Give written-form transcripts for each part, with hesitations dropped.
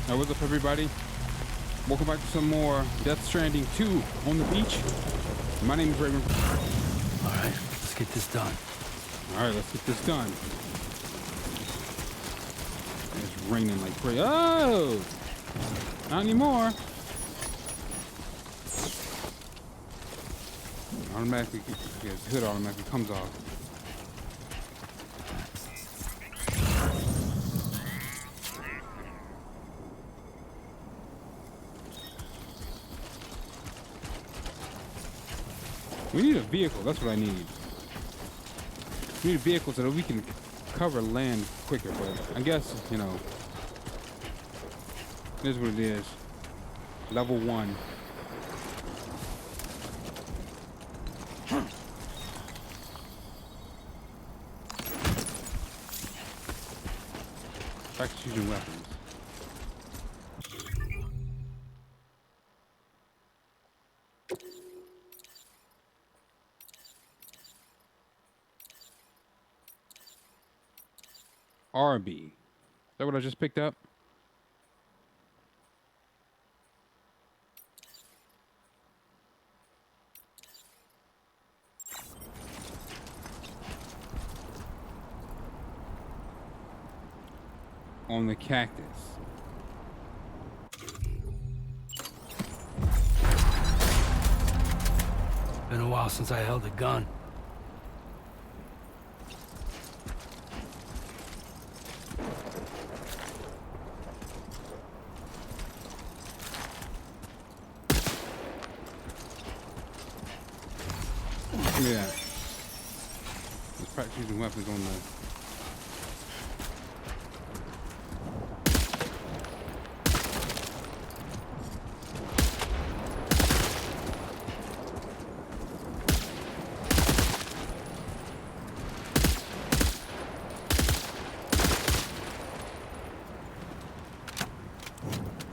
What's up, everybody? Welcome back to some more Death Stranding 2 on the beach. My name is Raven. All right, let's get this done. All right, let's get this done. It's raining like crazy. Oh! Not anymore. Automatically, his hood automatically comes off. We need a vehicle. That's what I need. We need a vehicle so that we can cover land quicker. But I guess, you know, it is what it is. Level 1. Practice using weapons. RB. Is that what I just picked up? On the cactus. Been a while since I held a gun. Yeah. Let's practice using weapons on the...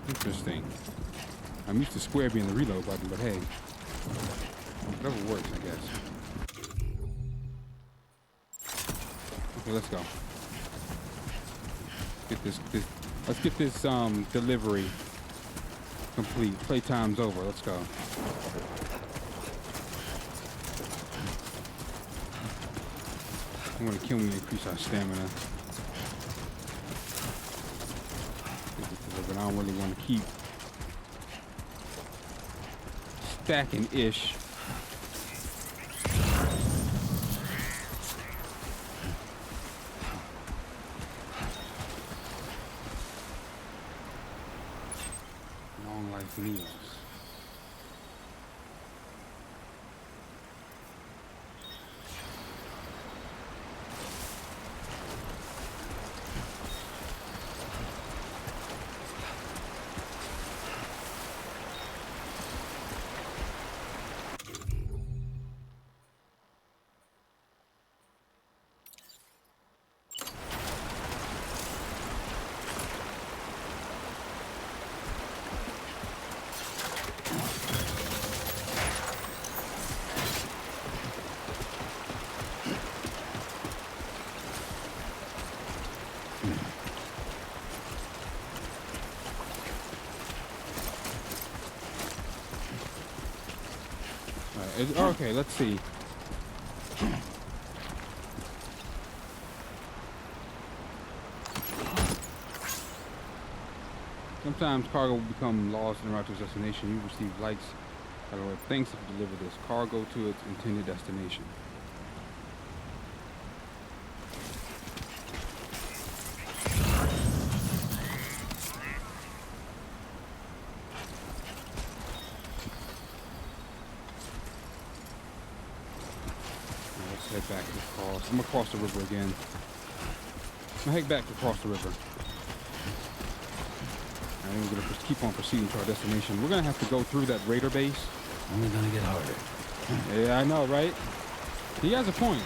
Interesting. I'm used to square being the reload button, but hey. Whatever works, I guess. Okay, let's go. Let's get this delivery complete. Playtime's over. Let's go. You want to kill me and increase our stamina. Get this delivered. I don't really want to keep stacking ish. Long life meals. Okay, let's see. Sometimes cargo will become lost en route to its destination. You receive lights that are thanks if you deliver this cargo to its intended destination. Head back across. I'm gonna cross the river again. I'm gonna head back across the river. And we're gonna keep on proceeding to our destination. We're gonna have to go through that raider base. Only gonna get harder. Yeah, I know, right? He has a point.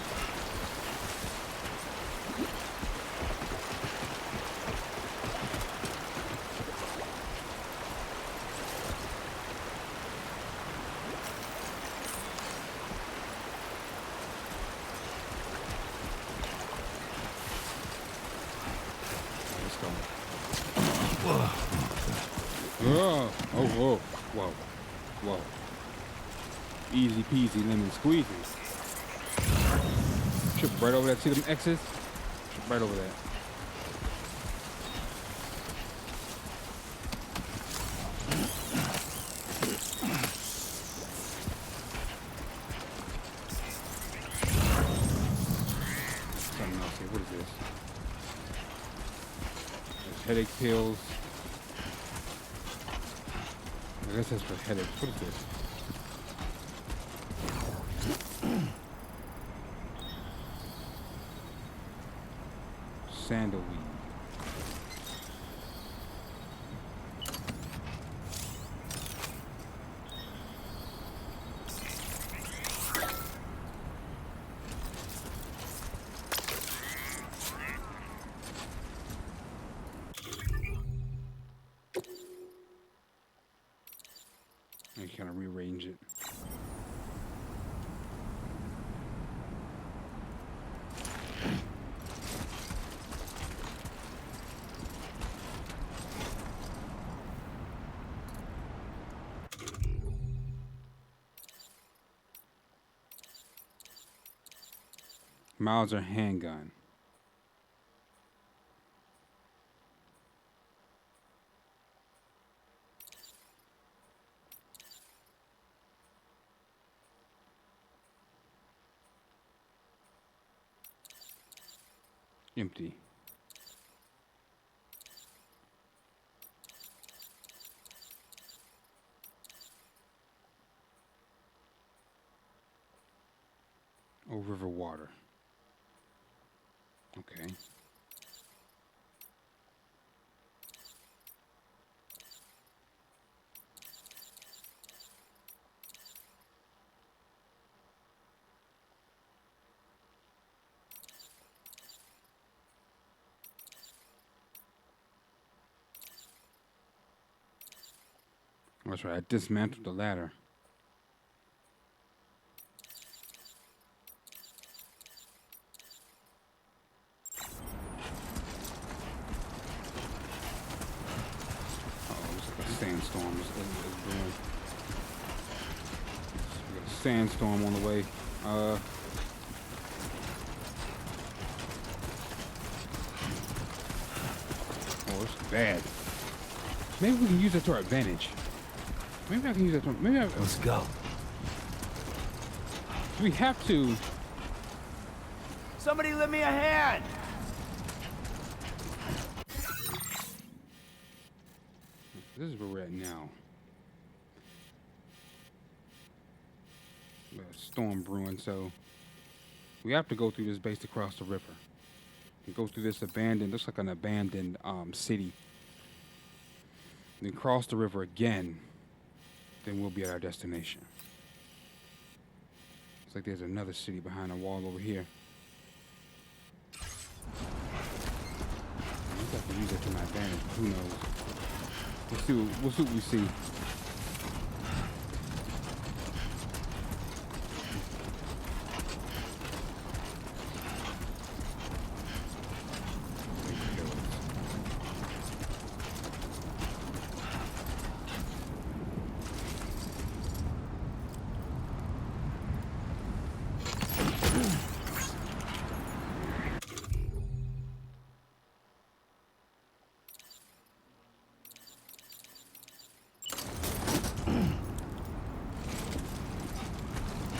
Oh, oh, whoa, whoa, whoa. Easy peasy lemon squeezy. Trip right over that. See them X's? Trip right over that. Something else here. What is this? There's headache pills. I guess that's for headaches. What is this? Sandalweed. I kind of rearrange it. Mauser handgun. Empty. Oh, river water. Okay. That's right. I dismantled the ladder. Sandstorm is brewing. We got a sandstorm on the way. Oh, it's bad. Maybe we can use it to our advantage. Maybe I can use it to. Maybe Let's go. We have to. Somebody lend me a hand! This is where we're at now. We got a storm brewing, so we have to go through this base to cross the river. And go through this abandoned, looks like an abandoned city. Then cross the river again. Then we'll be at our destination. It's like there's another city behind a wall over here. I think I can use it to my advantage, but who knows? We'll see what we see.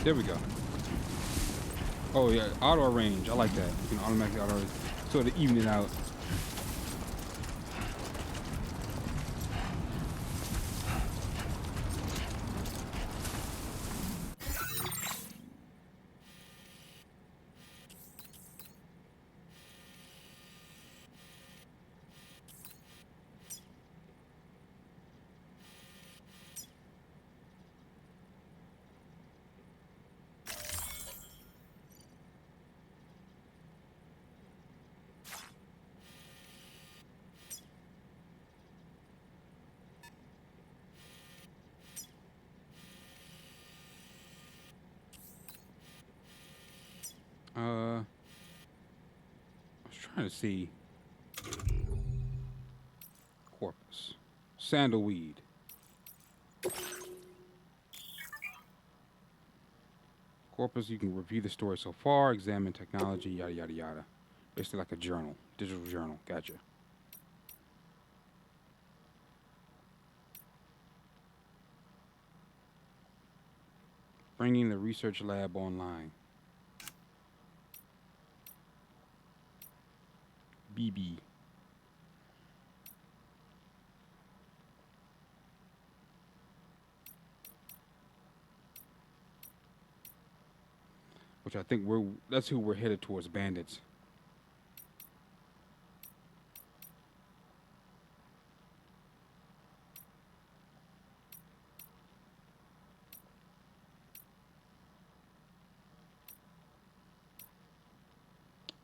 There we go. Oh yeah, auto range. I like that. You can automatically auto range. So to even it out. I was trying to see corpus Sandalweed. Corpus, you can review the story so far, examine technology, yada, yada, yada. Basically like a journal, digital journal. Gotcha. Bringing the research lab online. BB. Which I think that's who we're headed towards, bandits.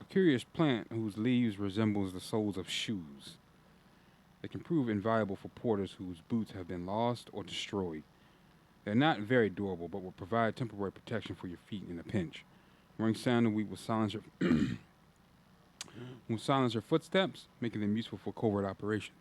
A curious plant whose leaves resembles the soles of shoes. They can prove invaluable for porters whose boots have been lost or destroyed. They're not very durable, but will provide temporary protection for your feet in a pinch. Wearing sandalweed will silence your footsteps, making them useful for covert operation.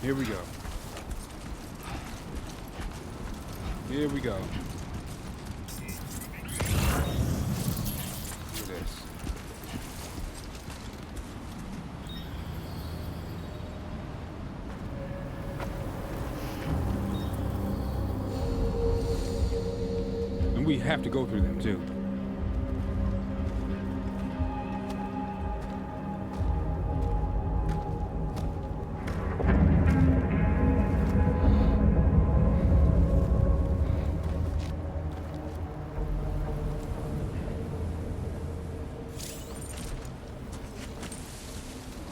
Here we go. Here we go. Look at this. And we have to go through them too.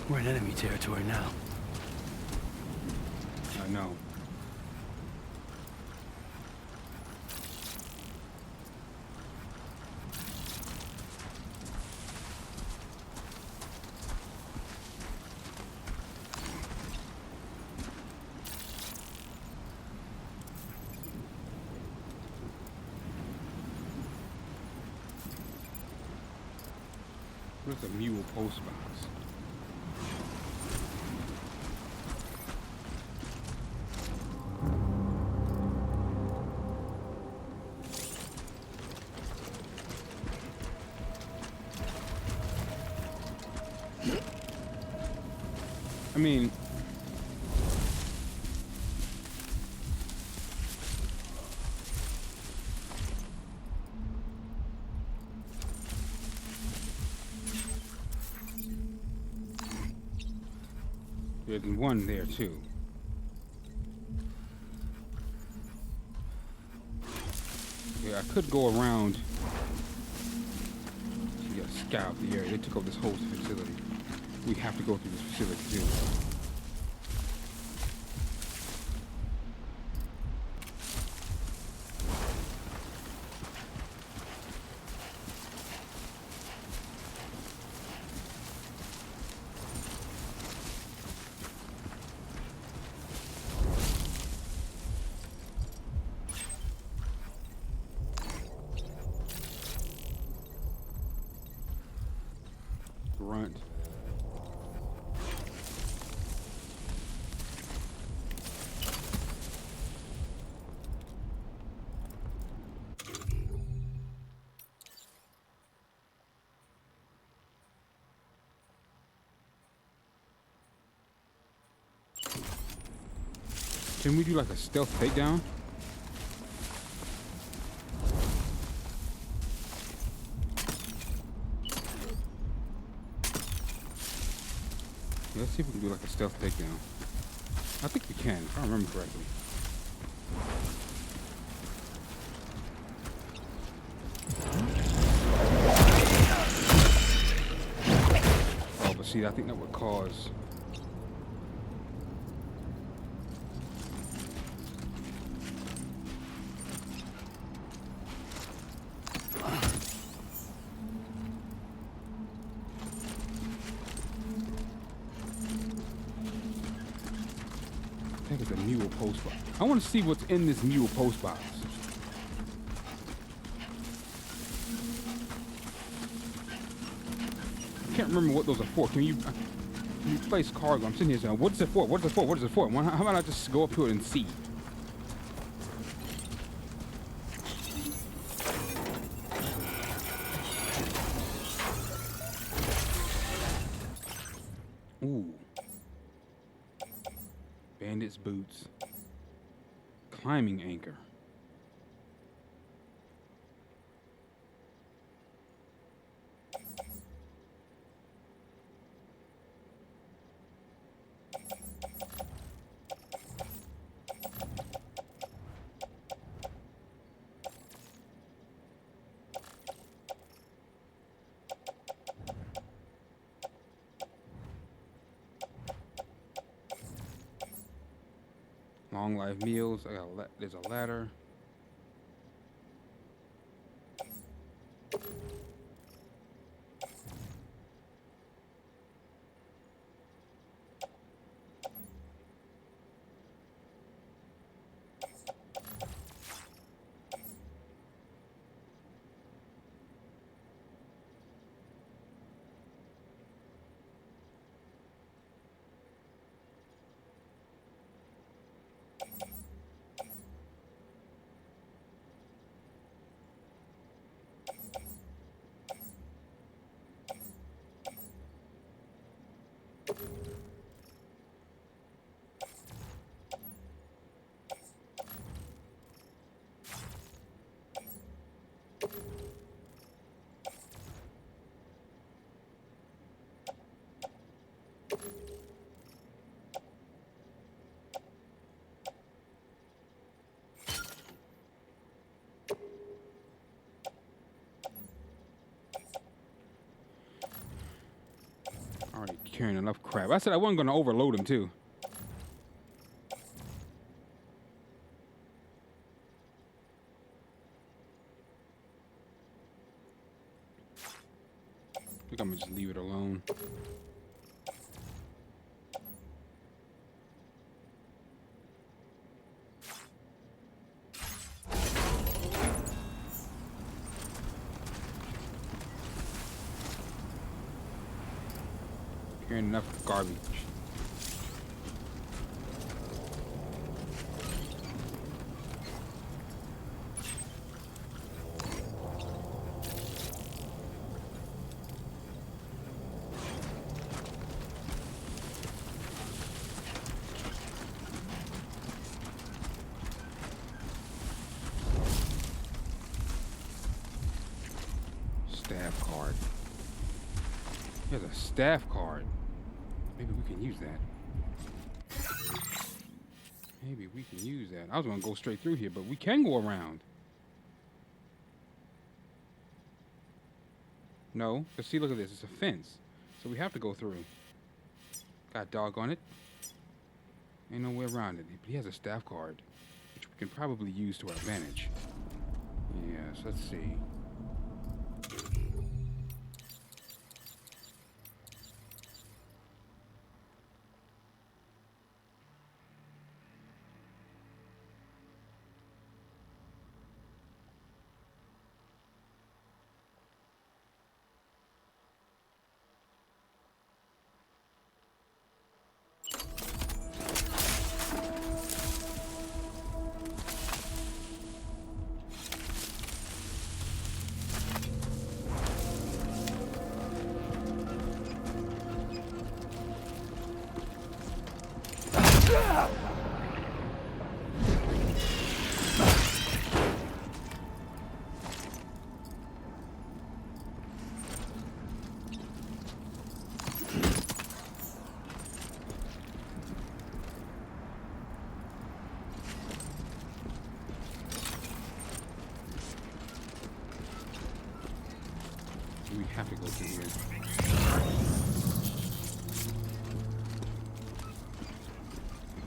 We're in enemy territory now. I know. Where's the mule post box? I mean, there's one there too. Yeah, I could go around. You gotta scout the area. They took over this whole facility. We have to go through this facility too. Grunt. Can we do like a stealth takedown? Let's see if we can do like a stealth takedown. I think we can, if I remember correctly. Oh, but see, I think that would cause... a mule post box. I want to see what's in this mule post box. I can't remember what those are for. Can you place cargo? I'm sitting here saying, what's it for? What's it for? What is it for? How about I just go up to it and see? Ooh. Bandit's boots. Climbing anchor. Long life meals. I got there's a ladder. Already carrying enough crap. I said I wasn't going to overload him too. I think I'm going to just leave it alone. Carrying enough garbage. Staff card. Here's a staff card. Maybe we can use that. Maybe we can use that. I was going to go straight through here, but we can go around. No, because see, look at this. It's a fence. So we have to go through. Got dog on it. Ain't no way around it. But he has a staff card, which we can probably use to our advantage. Yes, let's see. We have to go through here.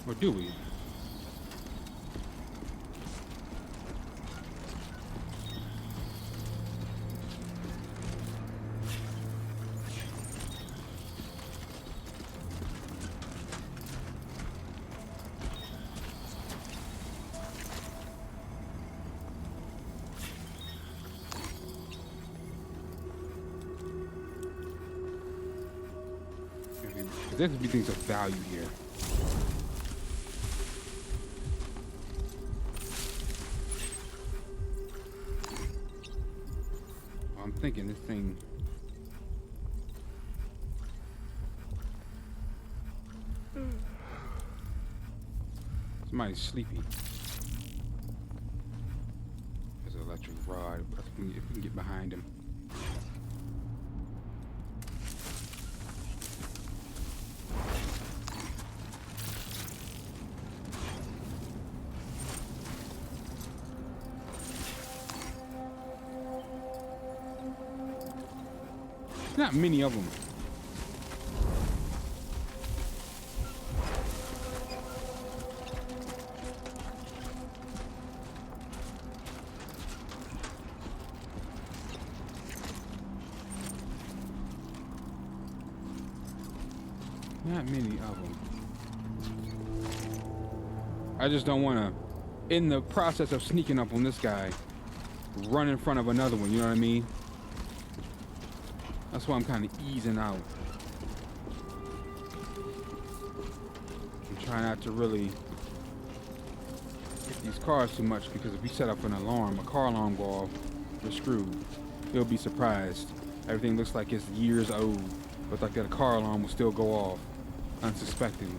Or do we? There could be things of value here. I'm thinking this thing. Somebody's sleepy. There's an electric rod. If we can get behind him. Not many of them. Not many of them. I just don't want to, in the process of sneaking up on this guy, run in front of another one, you know what I mean? That's why I'm kind of easing out. I'm trying not to really hit these cars too much, because if we set up an alarm, a car alarm go off, we're screwed. You'll be surprised. Everything looks like it's years old, but like that, a car alarm will still go off unsuspectedly.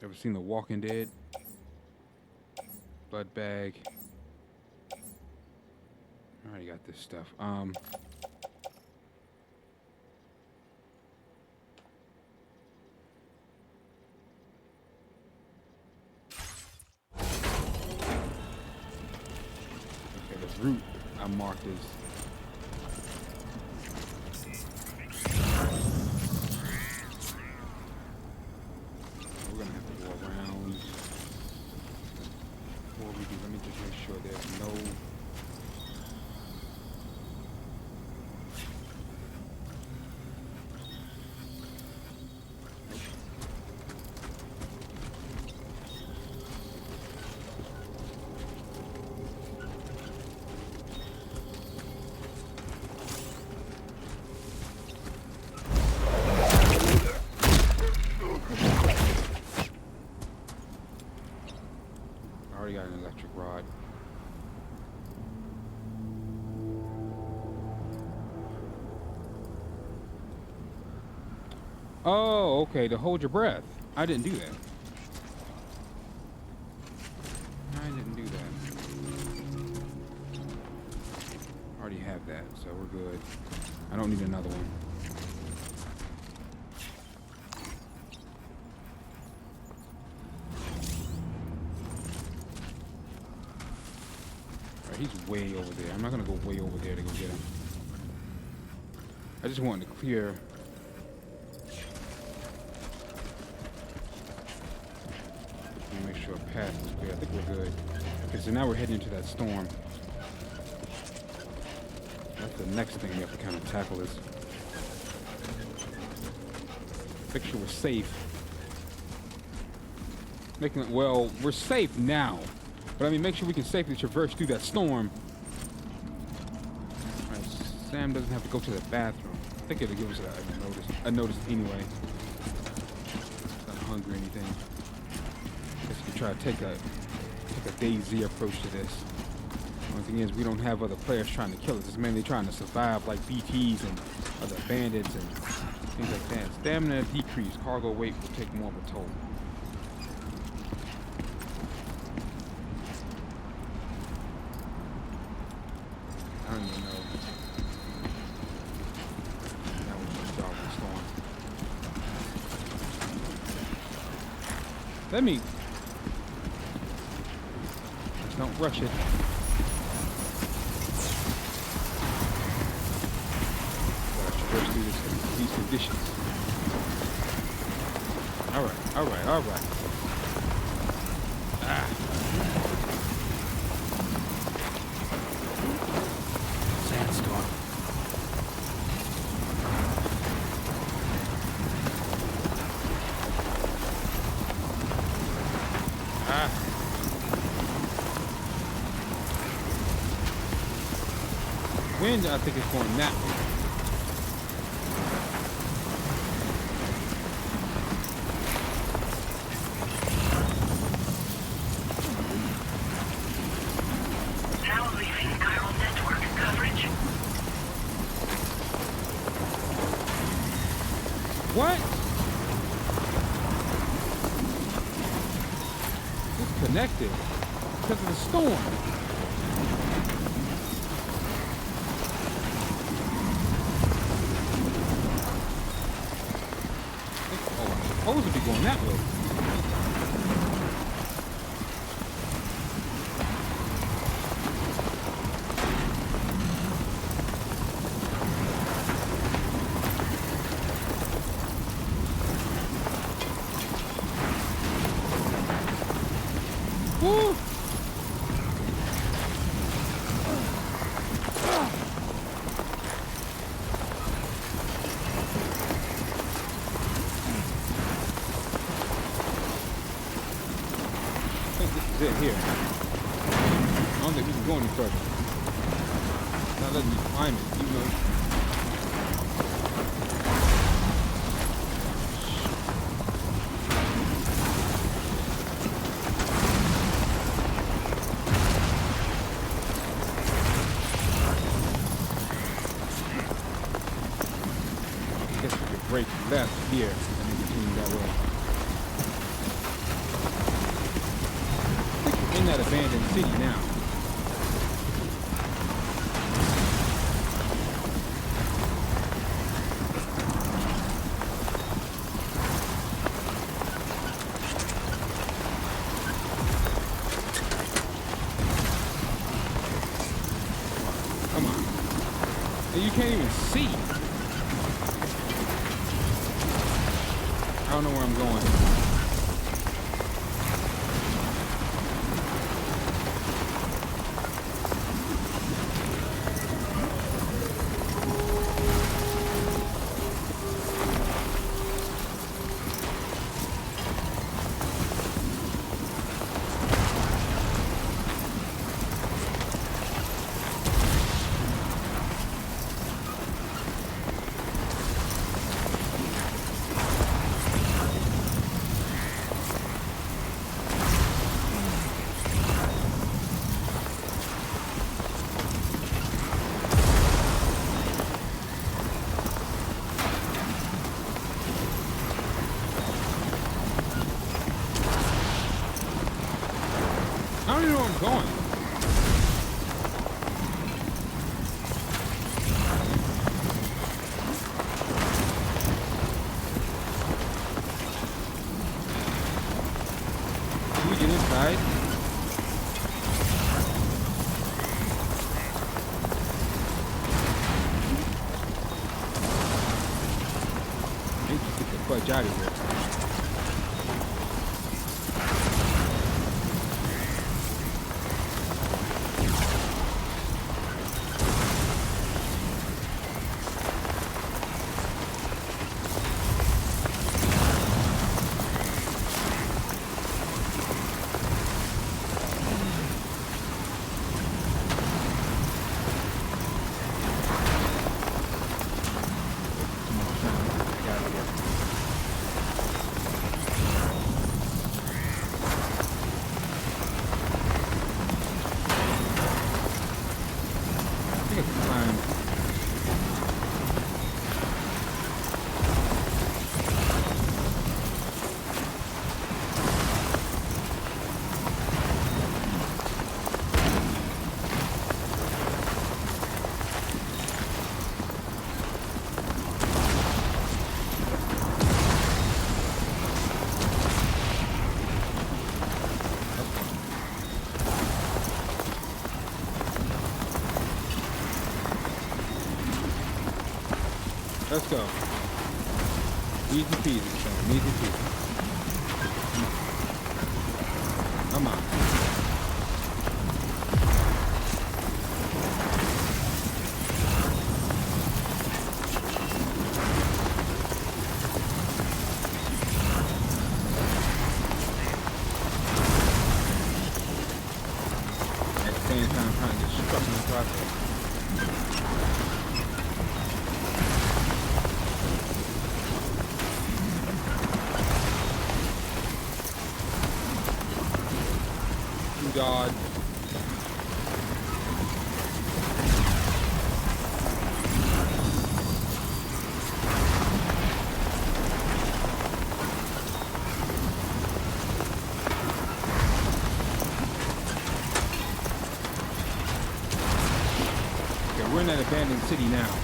Ever seen The Walking Dead? Blood bag. I already got this stuff. Okay, the route I marked is. We're gonna have to go around. Before we do, let me just make sure there's no. Got an electric rod. Oh, okay, to hold your breath. I didn't do that. I already have that, so we're good. I don't need another one. He's way over there. I'm not gonna go way over there to go get him. I just wanted to clear. Let me make sure a path is clear. I think we're good. Okay, so now we're heading into that storm. That's the next thing we have to kind of tackle is make sure we're safe. Well, we're safe now. But I mean, make sure we can safely traverse through that storm. Alright, Sam doesn't have to go to the bathroom. I think it'll give us a notice anyway. Not hungry or anything. Guess we try to take a DayZ approach to this. Only thing is, we don't have other players trying to kill us. It's mainly trying to survive, like BTs and other bandits and things like that. Stamina decrease. Cargo weight will take more of a toll. I don't even know. That was just dog in the storm. Let me. Just don't rush it. Gotta traverse through these conditions. All right. Sandstorm. wind, I think, is going that way. Now leaving chiral network coverage. What? Disconnected because of the storm. Oh, I'm supposed to be going that way. Woo! I think this is it here. I don't think we can go any further. It's not letting me climb it, even though. I guess we could break left here and then continue that way. I think we're in that abandoned city now. Come on. And you can't even see. I don't know where I'm going. I don't even know where I'm going. Can we get inside? I need to get the fudge out of here. I think I can climb. Let's go. Easy peasy, son. Easy peasy. Come on. At the same time, trying to get struck in the process. God. Okay, we're in that abandoned city now.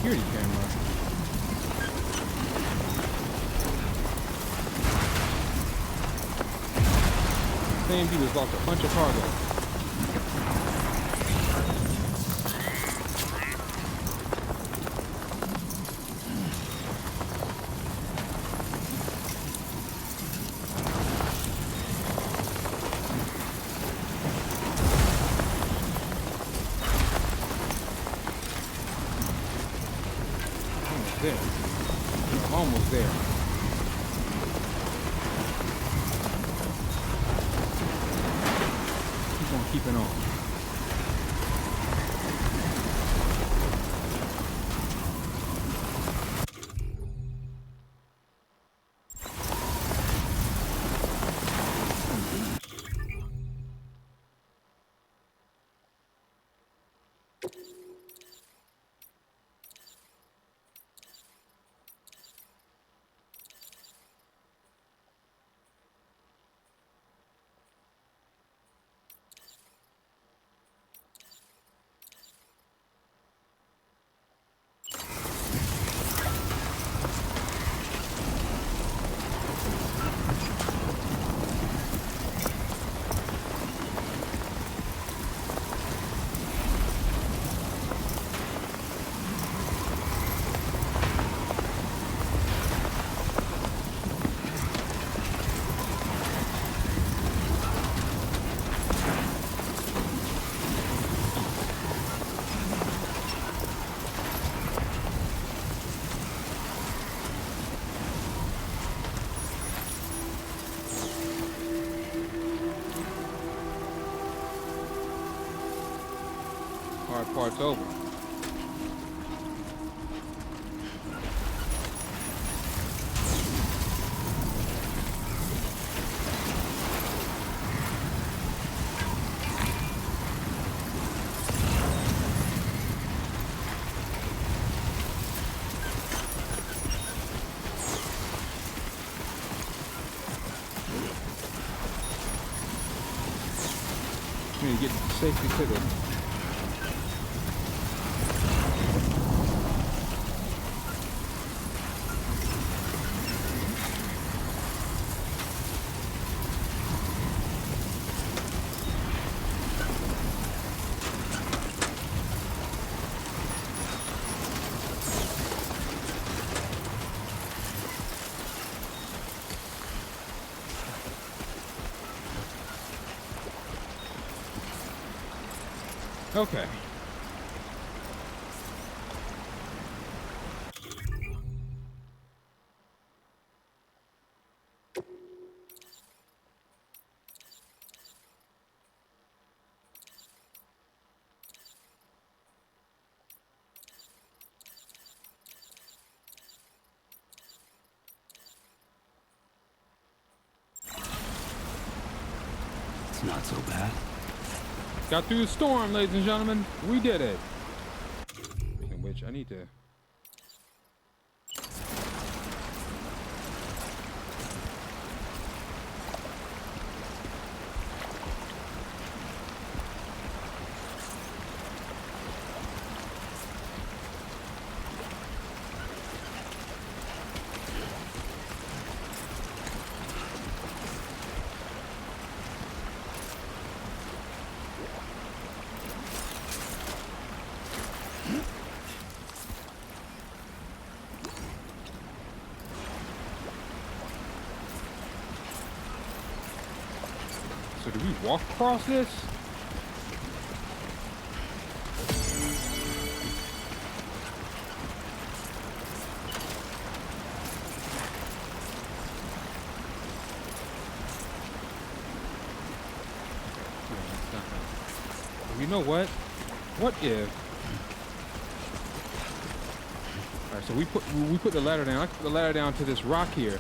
Security camera. Same dude has lost a bunch of cargo. Almost there. Almost there. Keep on keeping on. Hard part's over. We need to get safely to the Okay. It's not so bad. Got through the storm, ladies and gentlemen. We did it. Speaking of which, I need to... So do we walk across this? You know what? What if? All right, so we put the ladder down. I put the ladder down to this rock here,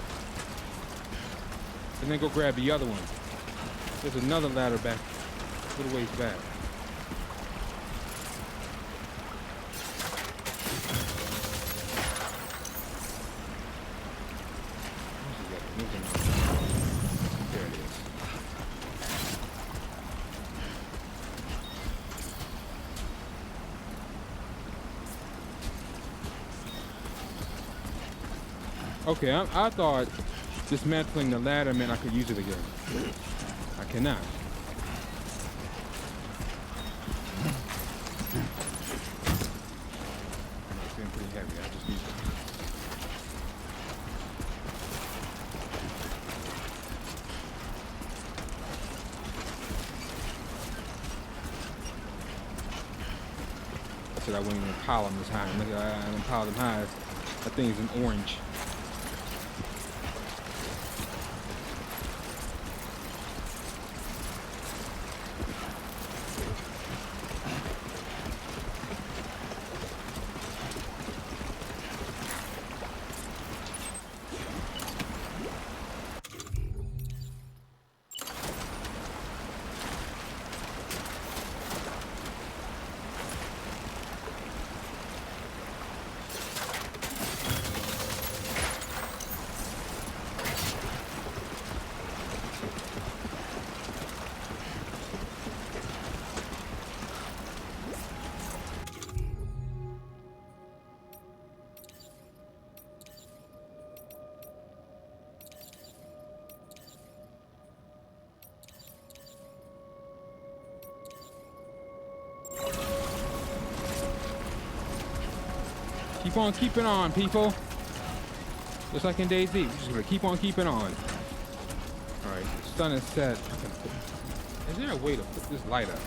and then go grab the other one. There's another ladder back, a little ways back. There it is. Okay, I thought dismantling the ladder meant I could use it again. I cannot. It's feeling pretty heavy. I just need to. I said I wouldn't even pile them this high. Look, I didn't pile them high. That thing's an orange. Keep on keeping on, people. Just like in DayZ, we're just gonna keep on keeping on. All right, the sun is set. Is there a way to put this light up?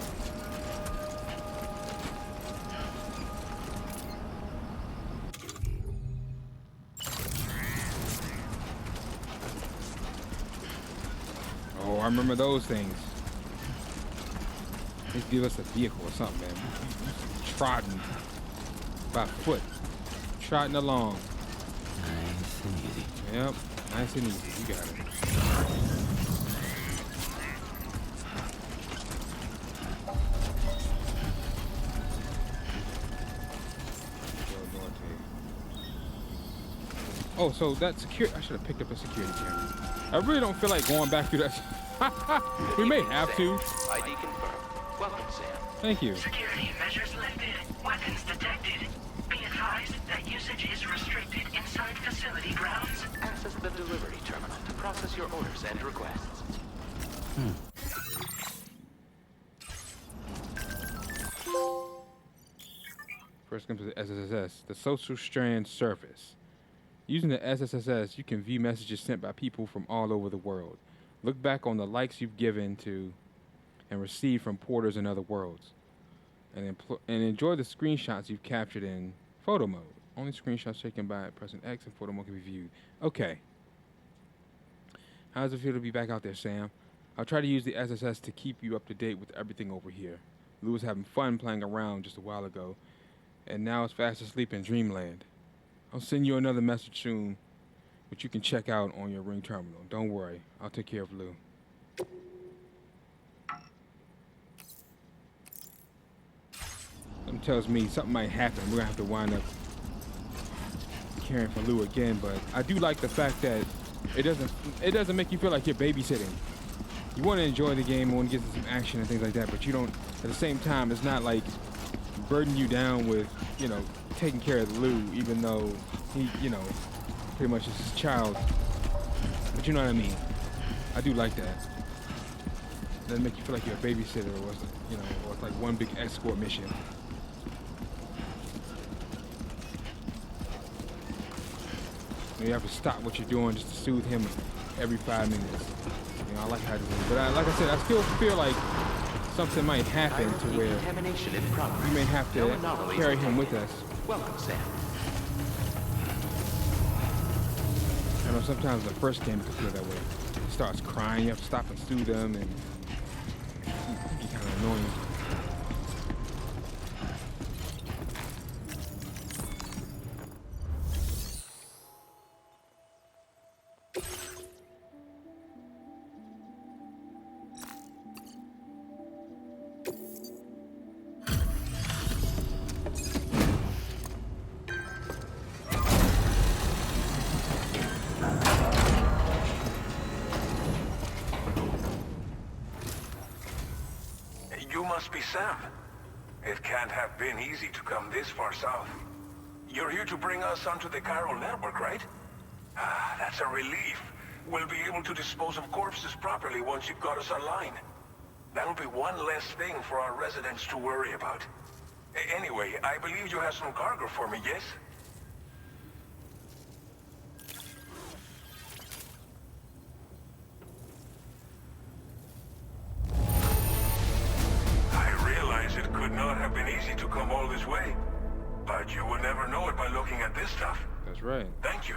Oh, I remember those things. Let's give us a vehicle or something, man. Trotting by foot. Trotting along. Nice and easy. Yep, nice and easy. You got it. Oh, so that security. I should have picked up a security camera. I really don't feel like going back through that. We may have to. ID confirmed. Welcome, Sam. Thank you. Security measures lifted. Weapons detected. Be advised that usage is restricted inside facility grounds. Access the delivery terminal to process your orders and requests. First comes to the SSSS, the social strand surface. Using the SSSS, you can view messages sent by people from all over the world. Look back on the likes you've given to and received from porters in other worlds. And enjoy the screenshots you've captured in photo mode. Only screenshots taken by pressing X in photo mode can be viewed. Okay. How does it feel to be back out there, Sam? I'll try to use the SSS to keep you up to date with everything over here. Lou was having fun playing around just a while ago, and now is fast asleep in dreamland. I'll send you another message soon, which you can check out on your Ring terminal. Don't worry, I'll take care of Lou. Something tells me something might happen. We're gonna have to wind up caring for Lou again, but I do like the fact that it doesn't make you feel like you're babysitting. You want to enjoy the game, you want to get some action and things like that, but you don't. At the same time, it's not like burden you down with, taking care of Lou, even though he, pretty much is his child. But you know what I mean? I do like that. It doesn't make you feel like you're a babysitter or it's like one big escort mission. You have to stop what you're doing just to soothe him every 5 minutes. I like how it is. But like I said, I still feel like something might happen to where Contamination in progress. we may have to carry him with us. Welcome, Sam. I know sometimes the first game can feel that way. He starts crying, you have to stop and soothe him, and it can be kind of annoying. must be Sam. It can't have been easy to come this far south. You're here to bring us onto the chiral network, right? Ah, that's a relief. We'll be able to dispose of corpses properly once you've got us online. That'll be one less thing for our residents to worry about. Anyway, I believe you have some cargo for me, yes? I realize it could not have been easy to come all this way. But you would never know it by looking at this stuff. That's right. Thank you.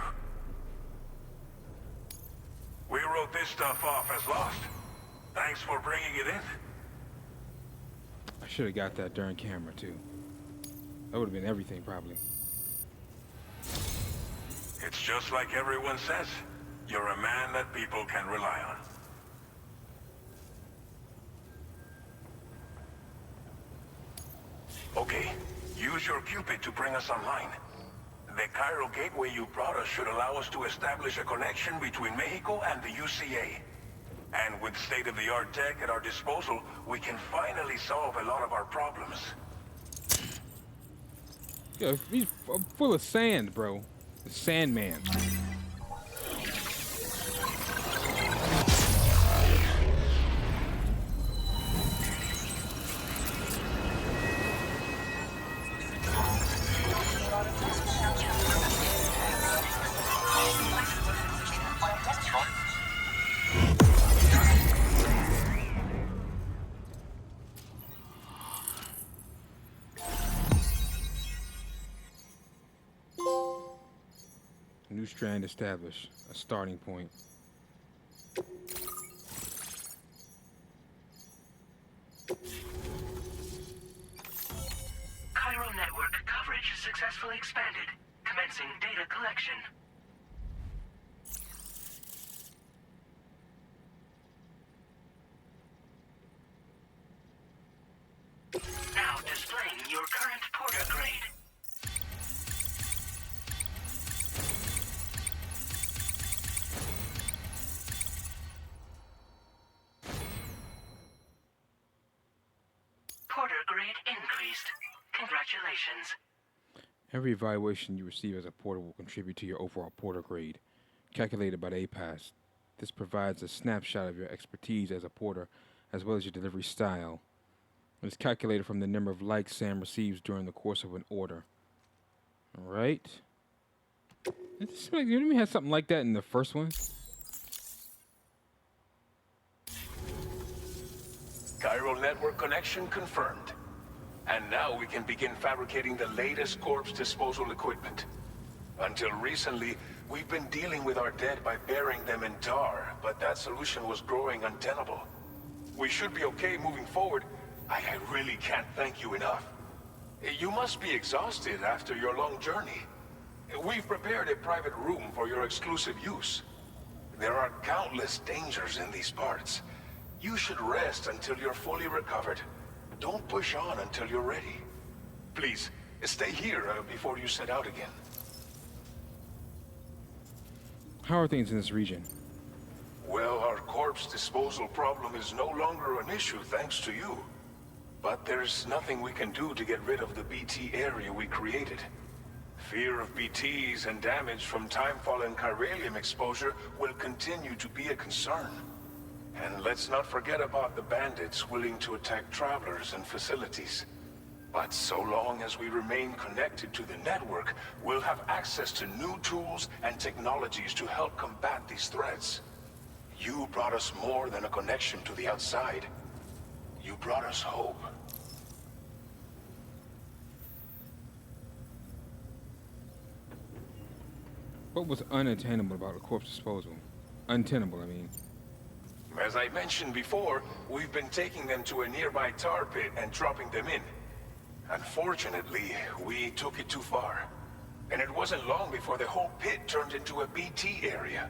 We wrote this stuff off as lost. Thanks for bringing it in. I should have got that during camera too. That would have been everything probably. It's just like everyone says. You're a man that people can rely on. Okay, use your Cupid to bring us online. The chiral gateway you brought us should allow us to establish a connection between Mexico and the UCA. And with state-of-the-art tech at our disposal, we can finally solve a lot of our problems. Yeah, he's full of sand, bro. The Sandman. New strand established. A starting point. Chiral network coverage successfully expanded. Commencing data collection. Now displaying your current porter grade. Porter grade increased. Congratulations. Every evaluation you receive as a porter will contribute to your overall porter grade, calculated by the APAS. This provides a snapshot of your expertise as a porter, as well as your delivery style. It is calculated from the number of likes Sam receives during the course of an order. Alright. Didn't we have something like that in the first one? Chiral network connection confirmed. And now we can begin fabricating the latest corpse disposal equipment. Until recently, we've been dealing with our dead by burying them in tar, but that solution was growing untenable. We should be okay moving forward. I really can't thank you enough. You must be exhausted after your long journey. We've prepared a private room for your exclusive use. There are countless dangers in these parts. You should rest until you're fully recovered. Don't push on until you're ready. Please, stay here before you set out again. How are things in this region? Well, our corpse disposal problem is no longer an issue thanks to you. But there's nothing we can do to get rid of the BT area we created. Fear of BTs and damage from timefall and chiralium exposure will continue to be a concern. And let's not forget about the bandits willing to attack travelers and facilities. But so long as we remain connected to the network, we'll have access to new tools and technologies to help combat these threats. You brought us more than a connection to the outside. You brought us hope. What was unattainable about a corpse disposal? Untenable, I mean. As I mentioned before, we've been taking them to a nearby tar pit and dropping them in. Unfortunately, we took it too far. And it wasn't long before the whole pit turned into a BT area.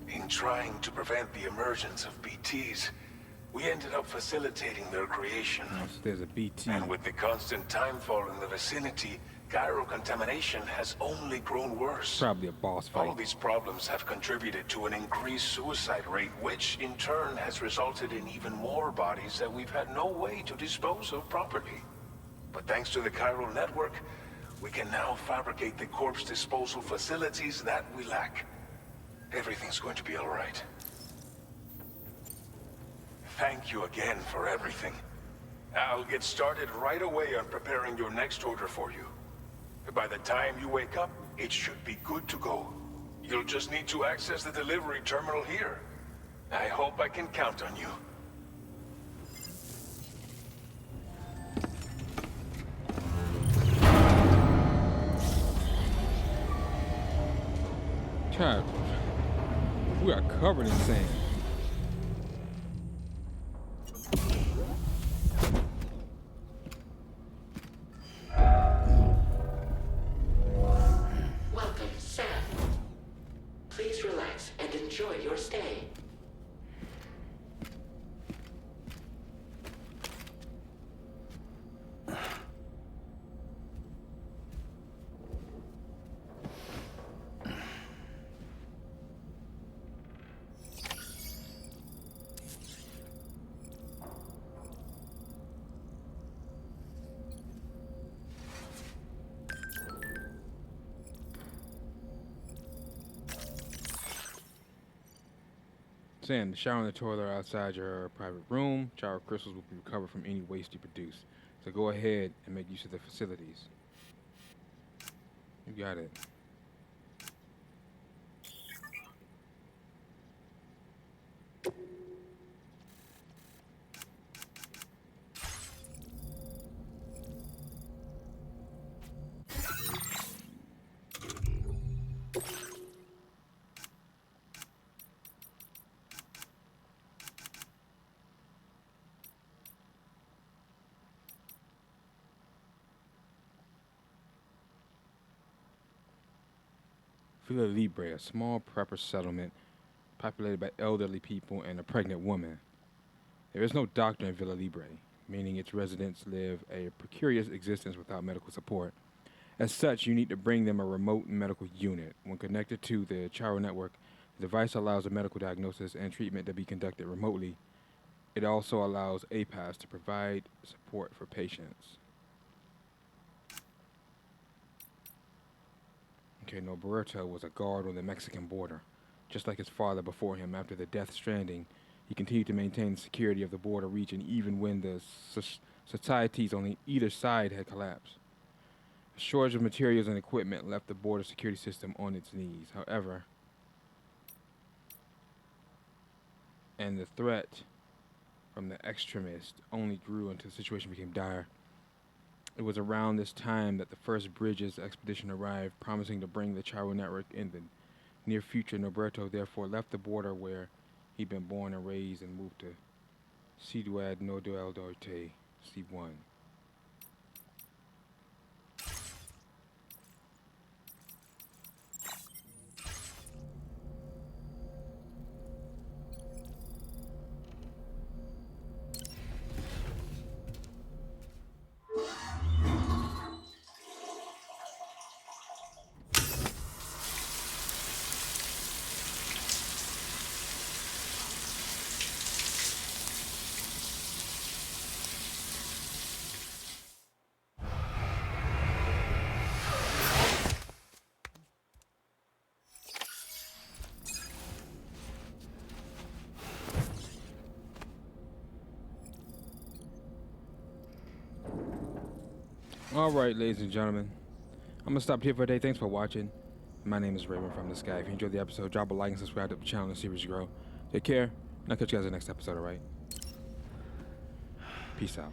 In trying to prevent the emergence of BTs, we ended up facilitating their creation. There's a BT. And with the constant timefall in the vicinity, Gyro contamination has only grown worse. Probably a boss All fight. these problems have contributed to an increased suicide rate, which in turn has resulted in even more bodies that we've had no way to dispose of properly. But thanks to the chiral network, we can now fabricate the corpse disposal facilities that we lack. Everything's going to be all right. Thank you again for everything. I'll get started right away on preparing your next order for you. By the time you wake up, it should be good to go. You'll just need to access the delivery terminal here. I hope I can count on you. God, we are covered in sand. Welcome, Sam. Please relax and enjoy your stay. Saying the shower and the toilet are outside your private room. Shower crystals will be recovered from any waste you produce. So go ahead and make use of the facilities. You got it. Villa Libre, a small prepper settlement populated by elderly people and a pregnant woman. There is no doctor in Villa Libre, meaning its residents live a precarious existence without medical support. As such, you need to bring them a remote medical unit. When connected to the Chiro network, the device allows a medical diagnosis and treatment to be conducted remotely. It also allows APAS to provide support for patients. Okay, Norberto was a guard on the Mexican border. Just like his father before him, after the death Stranding, he continued to maintain the security of the border region even when the societies on either side had collapsed. A shortage of materials and equipment left the border security system on its knees. However, and the threat from the extremists only grew until the situation became dire. It was around this time that the first Bridges expedition arrived, promising to bring the Chiro network in the near future. Norberto therefore left the border where he'd been born and raised and moved to Ciudad Norte del Norte, C1. All right, ladies and gentlemen, I'm gonna stop here for today. Thanks for watching. My name is Raven from the Sky. If you enjoyed the episode, drop a like and subscribe to the channel and the series grow. Take care, and I'll catch you guys in the next episode, alright? Peace out.